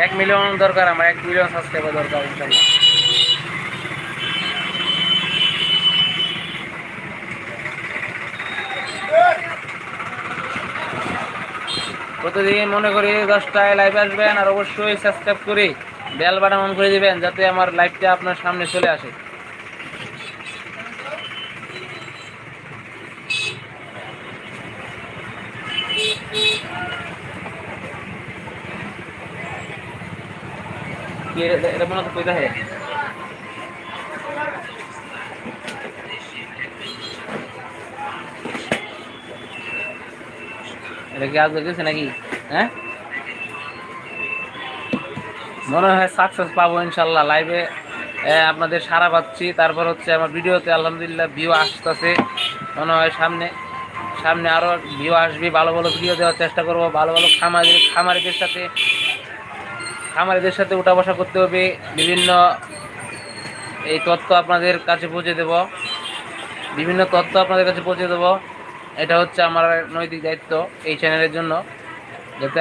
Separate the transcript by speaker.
Speaker 1: 1 million দরকার, আমার 1 million subscriber দরকার ইনশাল্লাহ। প্রতিদিন মনে করি 10টায় লাইভে আসবেন, আর অবশ্যই সাবস্ক্রাইব করে বেল বাটন অন করে দিবেন যাতে আমার লাইভটা আপনার সামনে চলে আসে। এটা মনে কই দেখে এটা কি আজকে গেছে নাকি? হ্যাঁ, মনে হয় সাকসেস পাবো ইনশাল্লাহ। লাইভে আপনাদের সারা পাচ্ছি, তারপর হচ্ছে আমার ভিডিওতে আলহামদুলিল্লাহ ভিউ আসতেছে। মনে হয় সামনে সামনে আরও ভিউ আসবে, ভালো ভালো ভিডিও দেওয়ার চেষ্টা করব। ভালো ভালো খামারিদের সাথে উঠা বসা করতে হবে, বিভিন্ন এই তথ্য আপনাদের কাছে পৌঁছে দেব, বিভিন্ন তথ্য আপনাদের কাছে পৌঁছে দেবো। এটা হচ্ছে আমার নৈতিক দায়িত্ব এই চ্যানেলের জন্য, যাতে